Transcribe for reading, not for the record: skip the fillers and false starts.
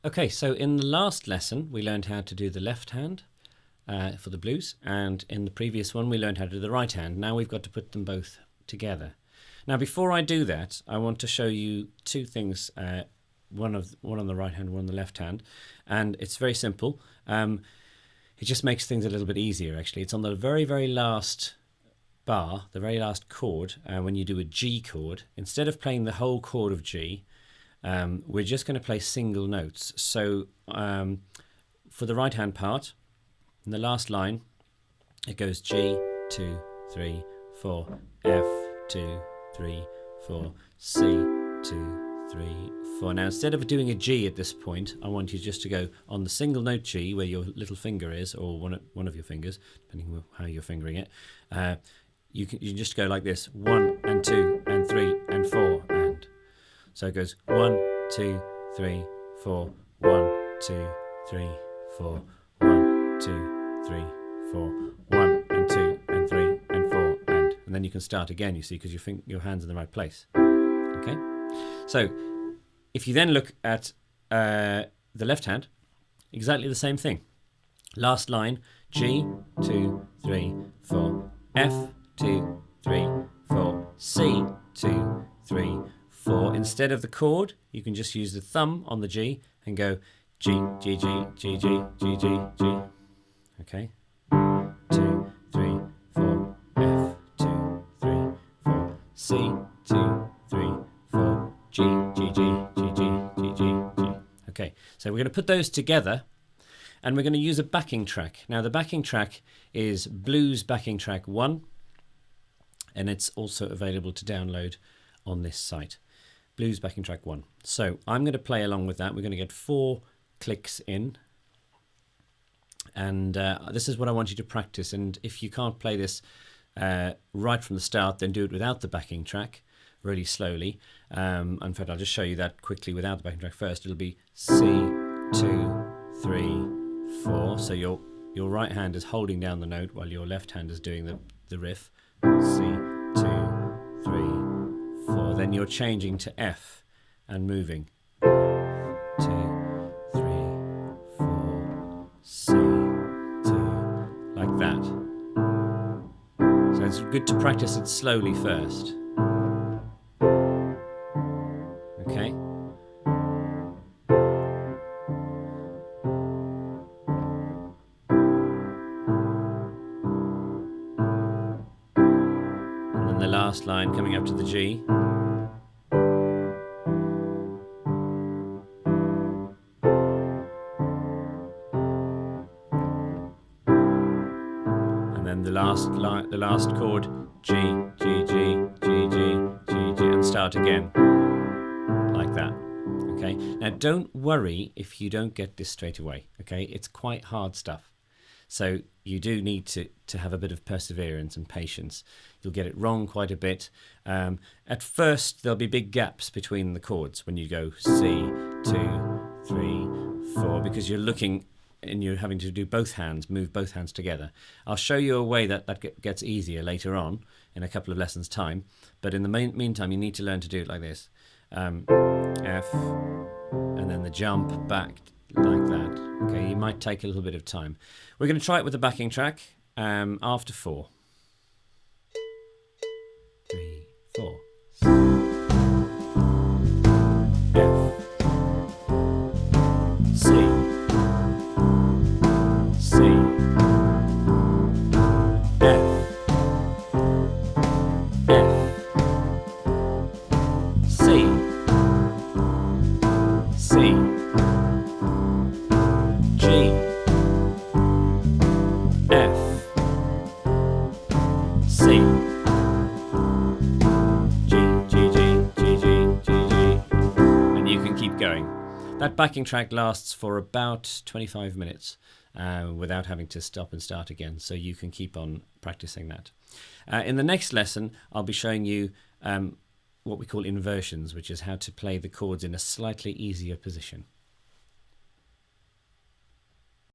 Okay, so in the last lesson we learned how to do the left hand for the blues, and in the previous one we learned how to do the right hand. Now we've got to put them both together. Now before I do that, I want to show you two things, one on the right hand, one on the left hand, and it's very simple. It just makes things a little bit easier actually. It's on the very, very last bar, the very last chord. When you do a G chord, instead of playing the whole chord of G, we're just going to play single notes. So for the right hand part, in the last line, it goes G, 2, 3, 4, F, 2, 3, 4, C, 2, 3, 4. Now instead of doing a G at this point, I want you just to go on the single note G where your little finger is, or one of your fingers, depending on how you're fingering it. You can just go like this: 1 and 2 and 3 and 4 and. So it goes 1, 2, 3, 4, 1, 2, 3, 4, 1, 2, 3, 4, 1 and 2 and 3 and 4 and then you can start again, you see, because your hand's in the right place. Okay, so if you then look at the left hand, exactly the same thing. Last line, G, 2, 3, 4, F, 2, 3, 4, C, 2, 3, 4. Instead of the chord, you can just use the thumb on the G and go G, G, G, G, G, G, G, G. Okay. 2, 3, 4, F, 2, 3, 4, C, 2, 3, 4, G, G, G, G, G, G, G, G. Okay, so we're going to put those together and we're going to use a backing track. Now the backing track is Blues Backing Track 1, and it's also available to download on this site. Blues Backing Track 1. So I'm going to play along with that. We're going to get 4 clicks in, and this is what I want you to practice. And if you can't play this right from the start, then do it without the backing track, really slowly. In fact, I'll just show you that quickly without the backing track first. It'll be C, 2, 3, 4. So your right hand is holding down the note while your left hand is doing the riff. C, 2, 3, 4. Then you're changing to F and moving. 2, 3, 4, C, 2, like that. So it's good to practice it slowly first. Okay. And then the last line coming up to the G. And then the last chord, G, G, G, G, G, G, G, and start again, like that. Okay. Now don't worry if you don't get this straight away. Okay, it's quite hard stuff. So you do need to have a bit of perseverance and patience. You'll get it wrong quite a bit. At first, there'll be big gaps between the chords when you go C, 2, 3, 4, because you're looking and you're having to do both hands, move both hands together. I'll show you a way that gets easier later on in a couple of lessons' time. But in the meantime, you need to learn to do it like this. F, and then the jump back like that. Okay, it might take a little bit of time. We're going to try it with the backing track after 4. 3, 4. F, C, C, F, F, C, C, G, F, C, G, G, G, G, G, G, G, and you can keep going. That backing track lasts for about 25 minutes without having to stop and start again, so you can keep on practicing that. In the next lesson, I'll be showing you what we call inversions, which is how to play the chords in a slightly easier position.